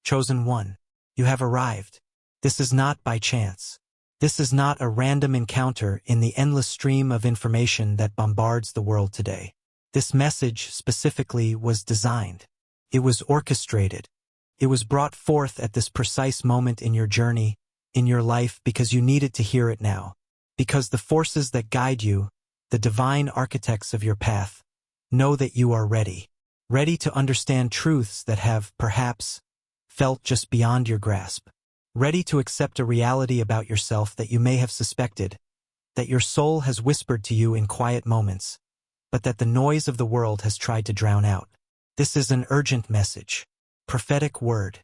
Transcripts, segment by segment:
Chosen one, you have arrived. This is not by chance. This is not a random encounter in the endless stream of information that bombards the world today. This message specifically was designed. It was orchestrated. It was brought forth at this precise moment in your journey, in your life, because you needed to hear it now. Because the forces that guide you, the divine architects of your path, know that you are ready. Ready to understand truths that have, perhaps, felt just beyond your grasp. Ready to accept a reality about yourself that you may have suspected, that your soul has whispered to you in quiet moments, but that the noise of the world has tried to drown out. This is an urgent message, prophetic word,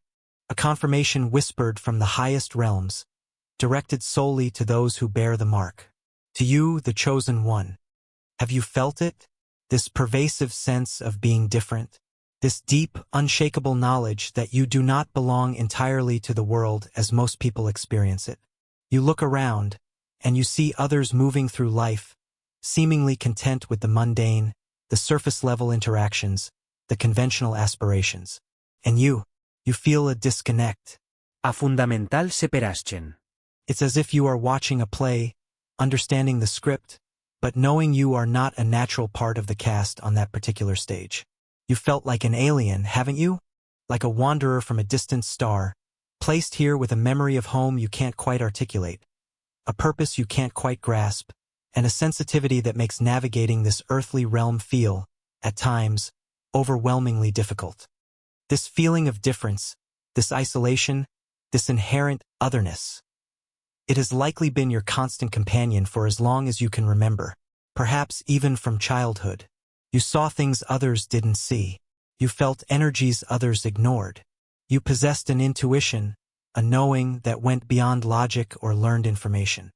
a confirmation whispered from the highest realms, directed solely to those who bear the mark. To you, the chosen one. Have you felt it? This pervasive sense of being different? This deep, unshakable knowledge that you do not belong entirely to the world as most people experience it. You look around, and you see others moving through life, seemingly content with the mundane, the surface-level interactions, the conventional aspirations. And you feel a disconnect. A fundamental separation. It's as if you are watching a play, understanding the script, but knowing you are not a natural part of the cast on that particular stage. You felt like an alien, haven't you? Like a wanderer from a distant star, placed here with a memory of home you can't quite articulate, a purpose you can't quite grasp, and a sensitivity that makes navigating this earthly realm feel, at times, overwhelmingly difficult. This feeling of difference, this isolation, this inherent otherness. It has likely been your constant companion for as long as you can remember, perhaps even from childhood. You saw things others didn't see. You felt energies others ignored. You possessed an intuition, a knowing that went beyond logic or learned information.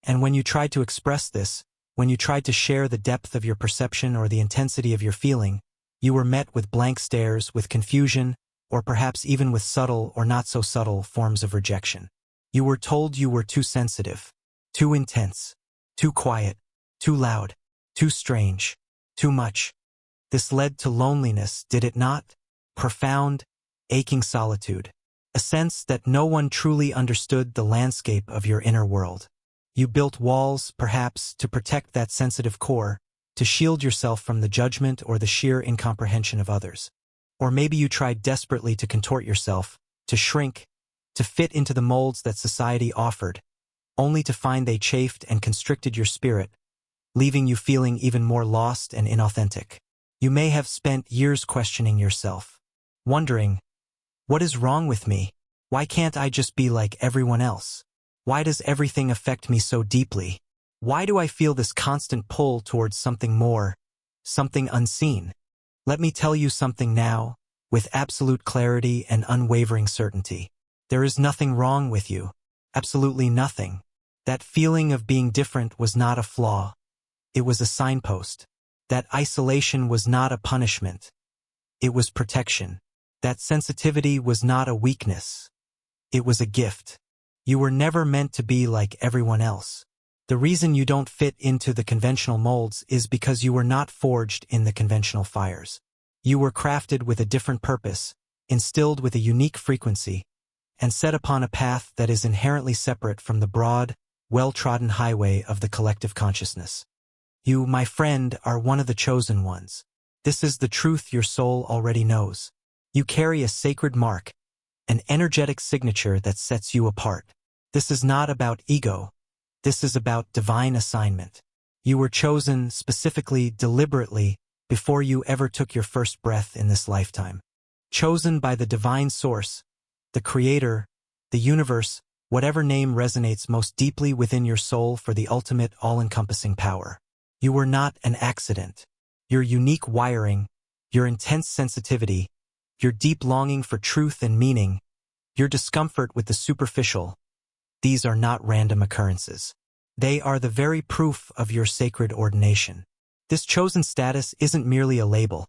And when you tried to express this, when you tried to share the depth of your perception or the intensity of your feeling, you were met with blank stares, with confusion, or perhaps even with subtle or not so subtle forms of rejection. You were told you were too sensitive, too intense, too quiet, too loud, too strange, too much. This led to loneliness, did it not? Profound, aching solitude. A sense that no one truly understood the landscape of your inner world. You built walls, perhaps, to protect that sensitive core, to shield yourself from the judgment or the sheer incomprehension of others. Or maybe you tried desperately to contort yourself, to shrink, to fit into the molds that society offered, only to find they chafed and constricted your spirit, leaving you feeling even more lost and inauthentic. You may have spent years questioning yourself, wondering, what is wrong with me? Why can't I just be like everyone else? Why does everything affect me so deeply? Why do I feel this constant pull towards something more, something unseen? Let me tell you something now, with absolute clarity and unwavering certainty. There is nothing wrong with you. Absolutely nothing. That feeling of being different was not a flaw. It was a signpost. That isolation was not a punishment. It was protection. That sensitivity was not a weakness. It was a gift. You were never meant to be like everyone else. The reason you don't fit into the conventional molds is because you were not forged in the conventional fires. You were crafted with a different purpose, instilled with a unique frequency, and set upon a path that is inherently separate from the broad, well-trodden highway of the collective consciousness. You, my friend, are one of the chosen ones. This is the truth your soul already knows. You carry a sacred mark, an energetic signature that sets you apart. This is not about ego. This is about divine assignment. You were chosen specifically, deliberately, before you ever took your first breath in this lifetime. Chosen by the divine source, the creator, the universe, whatever name resonates most deeply within your soul for the ultimate all-encompassing power. You were not an accident. Your unique wiring, your intense sensitivity, your deep longing for truth and meaning, your discomfort with the superficial, these are not random occurrences. They are the very proof of your sacred ordination. This chosen status isn't merely a label.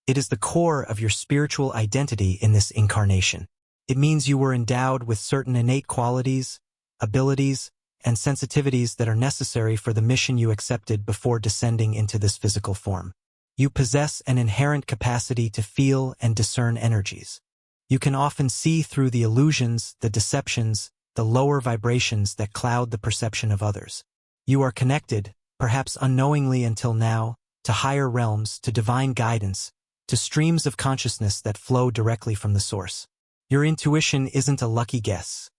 It is the core of your spiritual identity in this incarnation. It means you were endowed with certain innate qualities, abilities, and sensitivities that are necessary for the mission you accepted before descending into this physical form. You possess an inherent capacity to feel and discern energies. You can often see through the illusions, the deceptions, the lower vibrations that cloud the perception of others. You are connected, perhaps unknowingly until now, to higher realms, to divine guidance, to streams of consciousness that flow directly from the source. Your intuition isn't a lucky guess.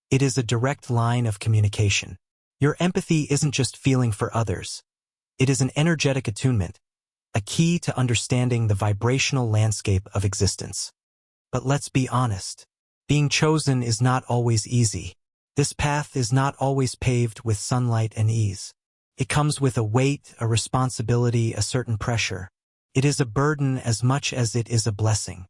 It is a direct line of communication. Your empathy isn't just feeling for others. It is an energetic attunement, a key to understanding the vibrational landscape of existence. But let's be honest. Being chosen is not always easy. This path is not always paved with sunlight and ease. It comes with a weight, a responsibility, a certain pressure. It is a burden as much as it is a blessing.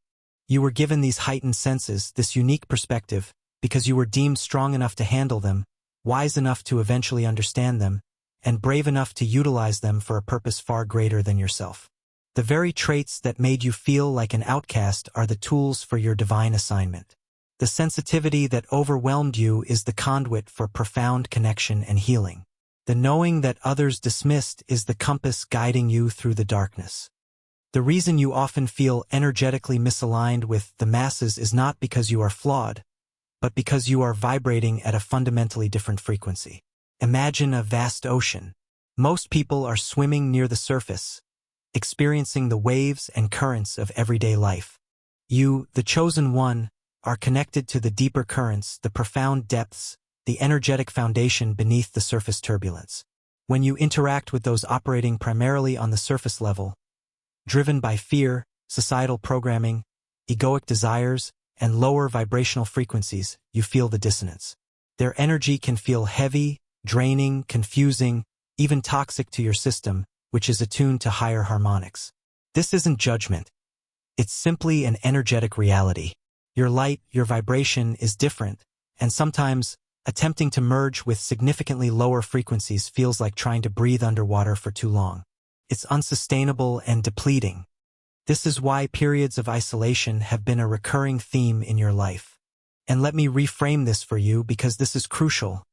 You were given these heightened senses, this unique perspective, because you were deemed strong enough to handle them, wise enough to eventually understand them, and brave enough to utilize them for a purpose far greater than yourself. The very traits that made you feel like an outcast are the tools for your divine assignment. The sensitivity that overwhelmed you is the conduit for profound connection and healing. The knowing that others dismissed is the compass guiding you through the darkness. The reason you often feel energetically misaligned with the masses is not because you are flawed, but because you are vibrating at a fundamentally different frequency. Imagine a vast ocean. Most people are swimming near the surface, experiencing the waves and currents of everyday life. You, the chosen one, are connected to the deeper currents, the profound depths, the energetic foundation beneath the surface turbulence. When you interact with those operating primarily on the surface level, driven by fear, societal programming, egoic desires, and lower vibrational frequencies, you feel the dissonance. Their energy can feel heavy, draining, confusing, even toxic to your system, which is attuned to higher harmonics. This isn't judgment. It's simply an energetic reality. Your light, your vibration is different, and sometimes, attempting to merge with significantly lower frequencies feels like trying to breathe underwater for too long. It's unsustainable and depleting. This is why periods of isolation have been a recurring theme in your life. And let me reframe this for you because this is crucial.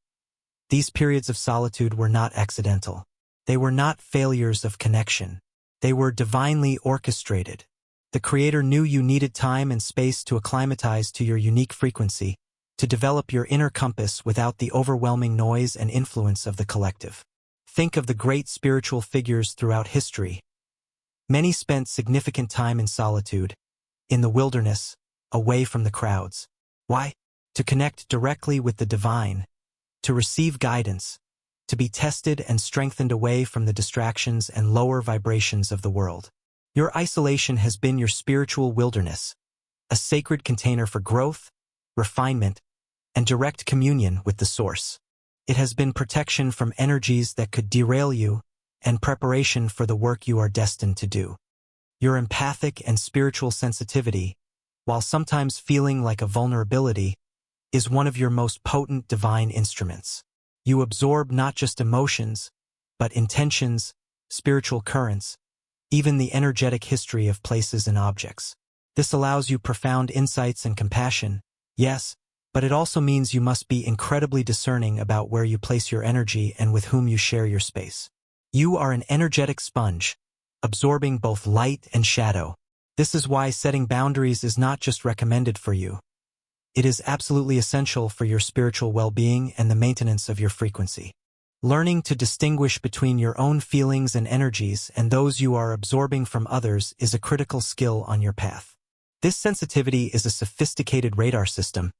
These periods of solitude were not accidental. They were not failures of connection. They were divinely orchestrated. The Creator knew you needed time and space to acclimatize to your unique frequency, to develop your inner compass without the overwhelming noise and influence of the collective. Think of the great spiritual figures throughout history. Many spent significant time in solitude, in the wilderness, away from the crowds. Why? To connect directly with the divine, to receive guidance, to be tested and strengthened away from the distractions and lower vibrations of the world. Your isolation has been your spiritual wilderness, a sacred container for growth, refinement, and direct communion with the source. It has been protection from energies that could derail you and preparation for the work you are destined to do. Your empathic and spiritual sensitivity, while sometimes feeling like a vulnerability, is one of your most potent divine instruments. You absorb not just emotions, but intentions, spiritual currents, even the energetic history of places and objects. This allows you profound insights and compassion, yes, but it also means you must be incredibly discerning about where you place your energy and with whom you share your space. You are an energetic sponge, absorbing both light and shadow. This is why setting boundaries is not just recommended for you. It is absolutely essential for your spiritual well-being and the maintenance of your frequency. Learning to distinguish between your own feelings and energies and those you are absorbing from others is a critical skill on your path. This sensitivity is a sophisticated radar system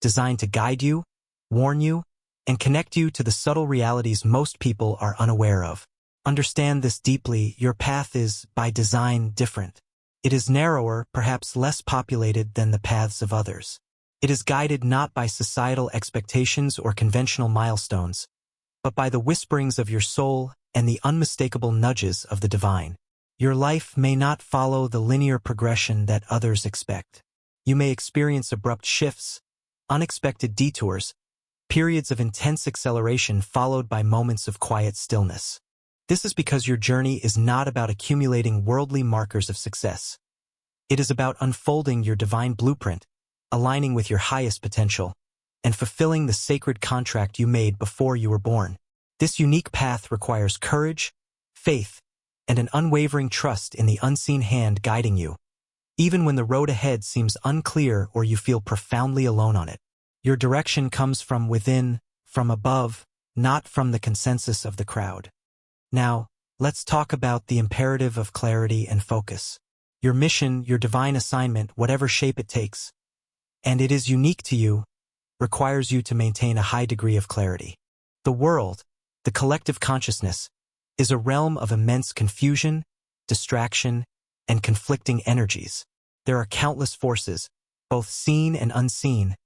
designed to guide you, warn you, and connect you to the subtle realities most people are unaware of. Understand this deeply. Your path is, by design, different. It is narrower, perhaps less populated than the paths of others. It is guided not by societal expectations or conventional milestones, but by the whisperings of your soul and the unmistakable nudges of the divine. Your life may not follow the linear progression that others expect. You may experience abrupt shifts, unexpected detours, periods of intense acceleration followed by moments of quiet stillness. This is because your journey is not about accumulating worldly markers of success. It is about unfolding your divine blueprint, aligning with your highest potential, and fulfilling the sacred contract you made before you were born. This unique path requires courage, faith, and an unwavering trust in the unseen hand guiding you. even when the road ahead seems unclear or you feel profoundly alone on it. Your direction comes from within, from above, not from the consensus of the crowd. Now, let's talk about the imperative of clarity and focus. Your mission, your divine assignment, whatever shape it takes, and it is unique to you, requires you to maintain a high degree of clarity. The world, the collective consciousness, is a realm of immense confusion, distraction, and conflicting energies. There are countless forces, both seen and unseen,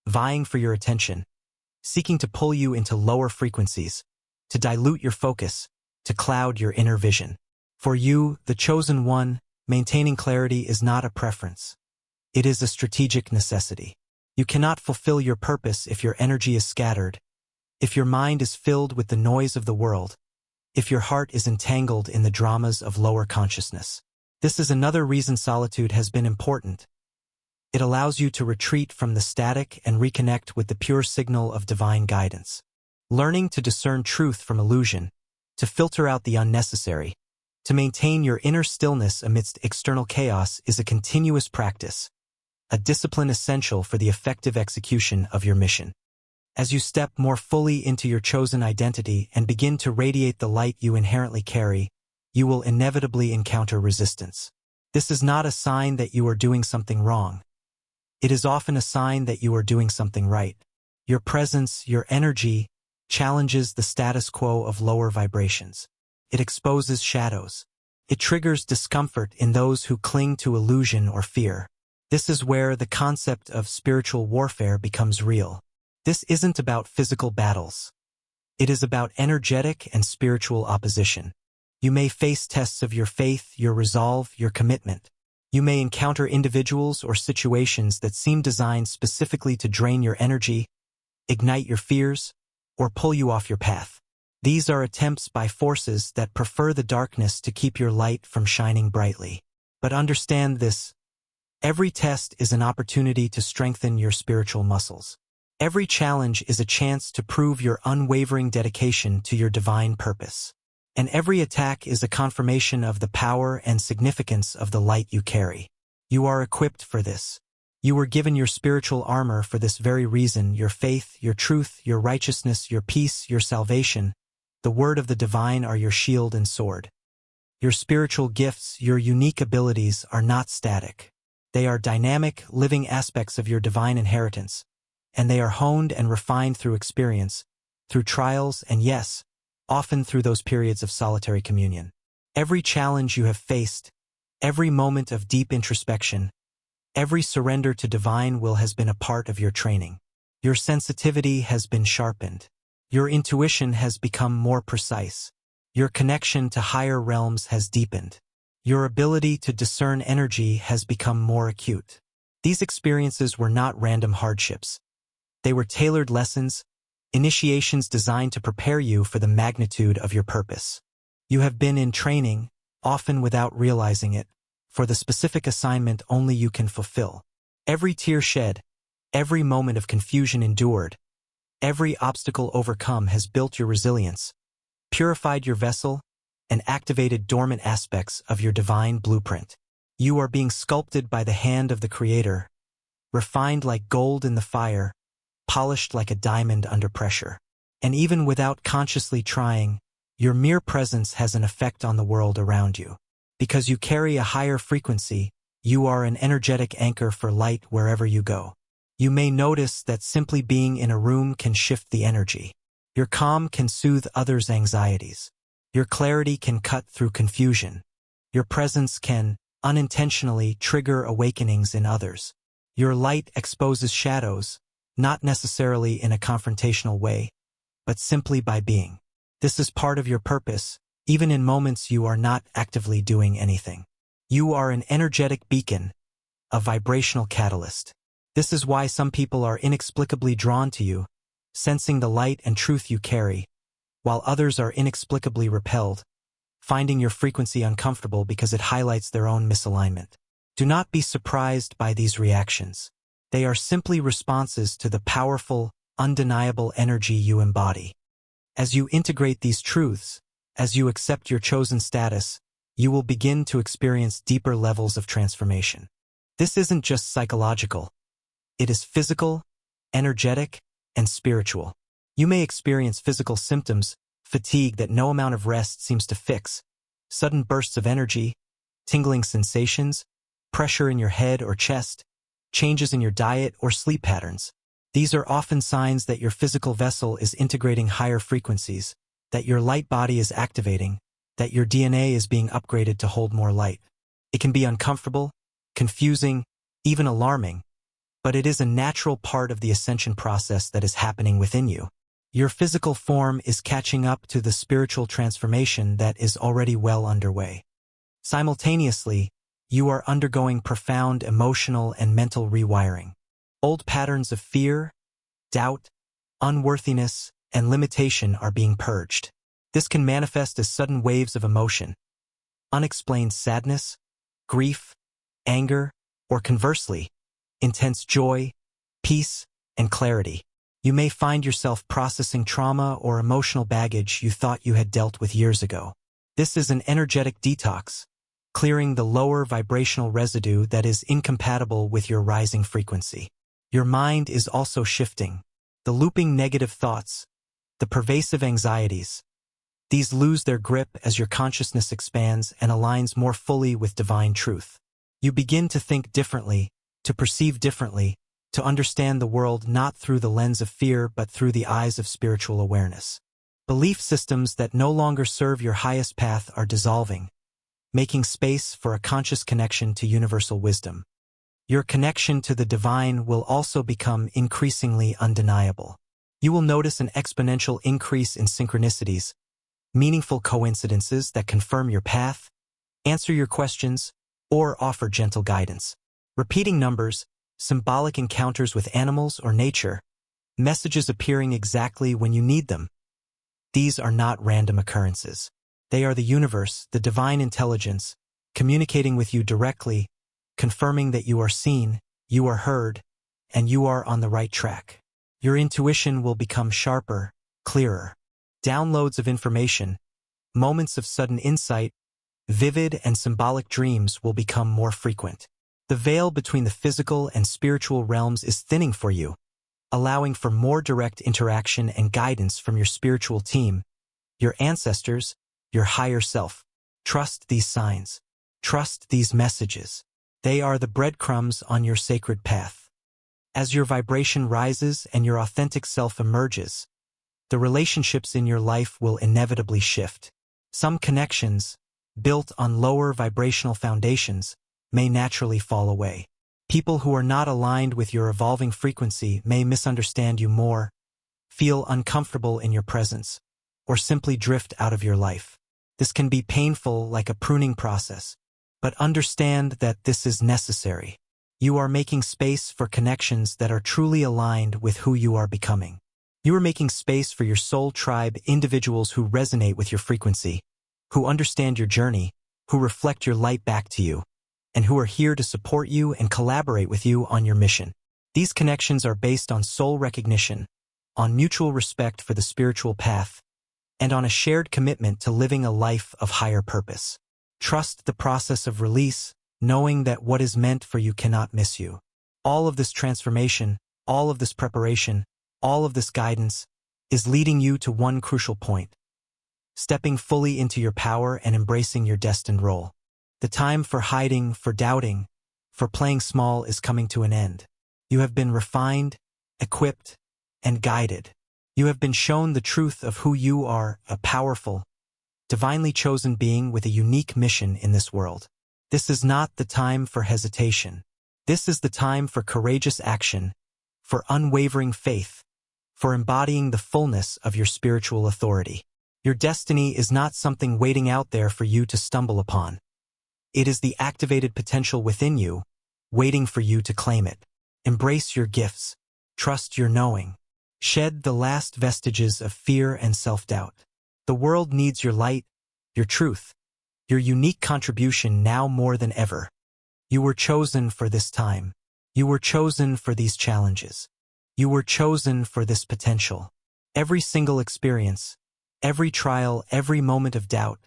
vying for your attention, seeking to pull you into lower frequencies, to dilute your focus, to cloud your inner vision. For you, the chosen one, maintaining clarity is not a preference. It is a strategic necessity. You cannot fulfill your purpose if your energy is scattered, if your mind is filled with the noise of the world, if your heart is entangled in the dramas of lower consciousness. This is another reason solitude has been important. It allows you to retreat from the static and reconnect with the pure signal of divine guidance. Learning to discern truth from illusion, to filter out the unnecessary, to maintain your inner stillness amidst external chaos is a continuous practice, a discipline essential for the effective execution of your mission. As you step more fully into your chosen identity and begin to radiate the light you inherently carry, you will inevitably encounter resistance. This is not a sign that you are doing something wrong. It is often a sign that you are doing something right. Your presence, your energy, challenges the status quo of lower vibrations. It exposes shadows. It triggers discomfort in those who cling to illusion or fear. This is where the concept of spiritual warfare becomes real. This isn't about physical battles. It is about energetic and spiritual opposition. You may face tests of your faith, your resolve, your commitment. You may encounter individuals or situations that seem designed specifically to drain your energy, ignite your fears, or pull you off your path. These are attempts by forces that prefer the darkness to keep your light from shining brightly. But understand this: every test is an opportunity to strengthen your spiritual muscles. Every challenge is a chance to prove your unwavering dedication to your divine purpose. And every attack is a confirmation of the power and significance of the light you carry. You are equipped for this. You were given your spiritual armor for this very reason: your faith, your truth, your righteousness, your peace, your salvation. The word of the divine are your shield and sword. Your spiritual gifts, your unique abilities are not static. They are dynamic, living aspects of your divine inheritance, and they are honed and refined through experience, through trials, and yes, often through those periods of solitary communion. Every challenge you have faced, every moment of deep introspection, every surrender to divine will has been a part of your training. Your sensitivity has been sharpened. Your intuition has become more precise. Your connection to higher realms has deepened. Your ability to discern energy has become more acute. These experiences were not random hardships. They were tailored lessons, initiations designed to prepare you for the magnitude of your purpose. You have been in training, often without realizing it, for the specific assignment only you can fulfill. Every tear shed, every moment of confusion endured, every obstacle overcome has built your resilience, purified your vessel, and activated dormant aspects of your divine blueprint. You are being sculpted by the hand of the Creator, refined like gold in the fire, polished like a diamond under pressure. And even without consciously trying, your mere presence has an effect on the world around you. Because you carry a higher frequency, you are an energetic anchor for light wherever you go. You may notice that simply being in a room can shift the energy. Your calm can soothe others' anxieties. Your clarity can cut through confusion. Your presence can, unintentionally, trigger awakenings in others. Your light exposes shadows, not necessarily in a confrontational way, but simply by being. This is part of your purpose, even in moments you are not actively doing anything. You are an energetic beacon, a vibrational catalyst. This is why some people are inexplicably drawn to you, sensing the light and truth you carry, while others are inexplicably repelled, finding your frequency uncomfortable because it highlights their own misalignment. Do not be surprised by these reactions. They are simply responses to the powerful, undeniable energy you embody. As you integrate these truths, as you accept your chosen status, you will begin to experience deeper levels of transformation. This isn't just psychological. It is physical, energetic, and spiritual. You may experience physical symptoms, fatigue that no amount of rest seems to fix, sudden bursts of energy, tingling sensations, pressure in your head or chest, changes in your diet or sleep patterns. These are often signs that your physical vessel is integrating higher frequencies, that your light body is activating, that your DNA is being upgraded to hold more light. It can be uncomfortable, confusing, even alarming, but it is a natural part of the ascension process that is happening within you. Your physical form is catching up to the spiritual transformation that is already well underway. Simultaneously, you are undergoing profound emotional and mental rewiring. Old patterns of fear, doubt, unworthiness, and limitation are being purged. This can manifest as sudden waves of emotion, unexplained sadness, grief, anger, or conversely, intense joy, peace, and clarity. You may find yourself processing trauma or emotional baggage you thought you had dealt with years ago. This is an energetic detox, clearing the lower vibrational residue that is incompatible with your rising frequency. Your mind is also shifting. The looping negative thoughts, the pervasive anxieties, these lose their grip as your consciousness expands and aligns more fully with divine truth. You begin to think differently, to perceive differently, to understand the world not through the lens of fear but through the eyes of spiritual awareness. Belief systems that no longer serve your highest path are dissolving, making space for a conscious connection to universal wisdom. Your connection to the divine will also become increasingly undeniable. You will notice an exponential increase in synchronicities, meaningful coincidences that confirm your path, answer your questions, or offer gentle guidance. Repeating numbers, symbolic encounters with animals or nature, messages appearing exactly when you need them. These are not random occurrences. They are the universe, the divine intelligence, communicating with you directly, confirming that you are seen, you are heard, and you are on the right track. Your intuition will become sharper, clearer. Downloads of information, moments of sudden insight, vivid and symbolic dreams will become more frequent. The veil between the physical and spiritual realms is thinning for you, allowing for more direct interaction and guidance from your spiritual team, your ancestors, your higher self. Trust these signs. Trust these messages. They are the breadcrumbs on your sacred path. As your vibration rises and your authentic self emerges, the relationships in your life will inevitably shift. Some connections, built on lower vibrational foundations, may naturally fall away. People who are not aligned with your evolving frequency may misunderstand you more, feel uncomfortable in your presence, or simply drift out of your life. This can be painful, like a pruning process, but understand that this is necessary. You are making space for connections that are truly aligned with who you are becoming. You are making space for your soul tribe, individuals who resonate with your frequency, who understand your journey, who reflect your light back to you, and who are here to support you and collaborate with you on your mission. These connections are based on soul recognition, on mutual respect for the spiritual path, and on a shared commitment to living a life of higher purpose. Trust the process of release, knowing that what is meant for you cannot miss you. All of this transformation, all of this preparation, all of this guidance is leading you to one crucial point: stepping fully into your power and embracing your destined role. The time for hiding, for doubting, for playing small is coming to an end. You have been refined, equipped, and guided. You have been shown the truth of who you are, a powerful, divinely chosen being with a unique mission in this world. This is not the time for hesitation. This is the time for courageous action, for unwavering faith, for embodying the fullness of your spiritual authority. Your destiny is not something waiting out there for you to stumble upon. It is the activated potential within you, waiting for you to claim it. Embrace your gifts. Trust your knowing. Shed the last vestiges of fear and self-doubt. The world needs your light, your truth, your unique contribution now more than ever. You were chosen for this time. You were chosen for these challenges. You were chosen for this potential. Every single experience, every trial, every moment of doubt,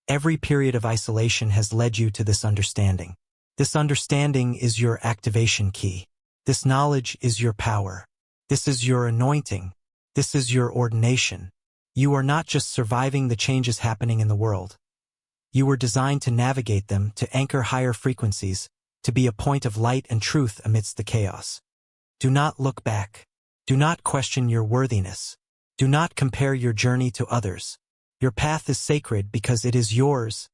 every period of isolation has led you to this understanding. This understanding is your activation key. This knowledge is your power. This is your anointing. This is your ordination. You are not just surviving the changes happening in the world. You were designed to navigate them, to anchor higher frequencies, to be a point of light and truth amidst the chaos. Do not look back. Do not question your worthiness. Do not compare your journey to others. Your path is sacred because it is yours,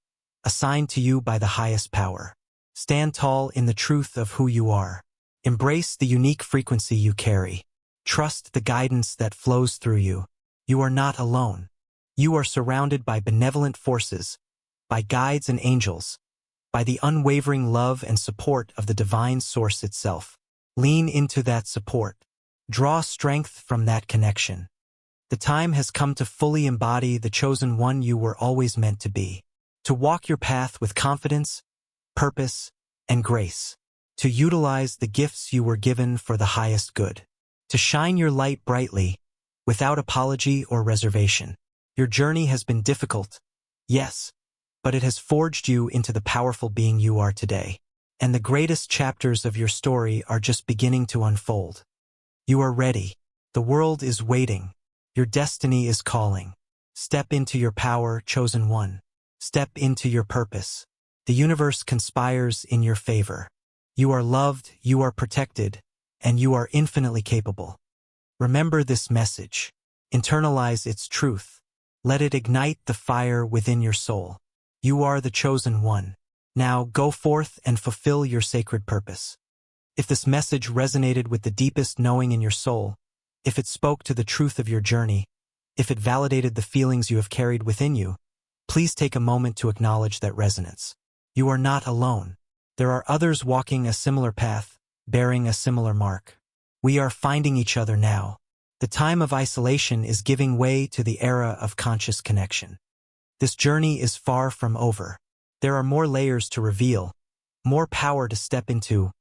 assigned to you by the highest power. Stand tall in the truth of who you are. Embrace the unique frequency you carry. Trust the guidance that flows through you. You are not alone. You are surrounded by benevolent forces, by guides and angels, by the unwavering love and support of the divine source itself. Lean into that support. Draw strength from that connection. The time has come to fully embody the chosen one you were always meant to be. To walk your path with confidence, purpose, and grace. To utilize the gifts you were given for the highest good. To shine your light brightly, without apology or reservation. Your journey has been difficult, yes, but it has forged you into the powerful being you are today. And the greatest chapters of your story are just beginning to unfold. You are ready. The world is waiting. Your destiny is calling. Step into your power, chosen one. Step into your purpose. The universe conspires in your favor. You are loved, you are protected, and you are infinitely capable. Remember this message. Internalize its truth. Let it ignite the fire within your soul. You are the chosen one. Now go forth and fulfill your sacred purpose. If this message resonated with the deepest knowing in your soul, if it spoke to the truth of your journey, if it validated the feelings you have carried within you, please take a moment to acknowledge that resonance. You are not alone. There are others walking a similar path, bearing a similar mark. We are finding each other now. The time of isolation is giving way to the era of conscious connection. This journey is far from over. There are more layers to reveal, more power to step into,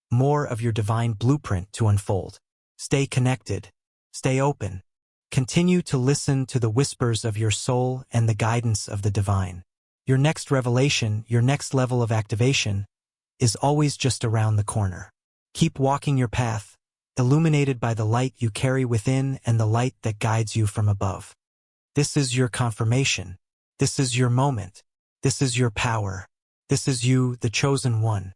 more of your divine blueprint to unfold. Stay connected. Stay open. Continue to listen to the whispers of your soul and the guidance of the divine. Your next revelation, your next level of activation, is always just around the corner. Keep walking your path, illuminated by the light you carry within and the light that guides you from above. This is your confirmation. This is your moment. This is your power. This is you, the chosen one.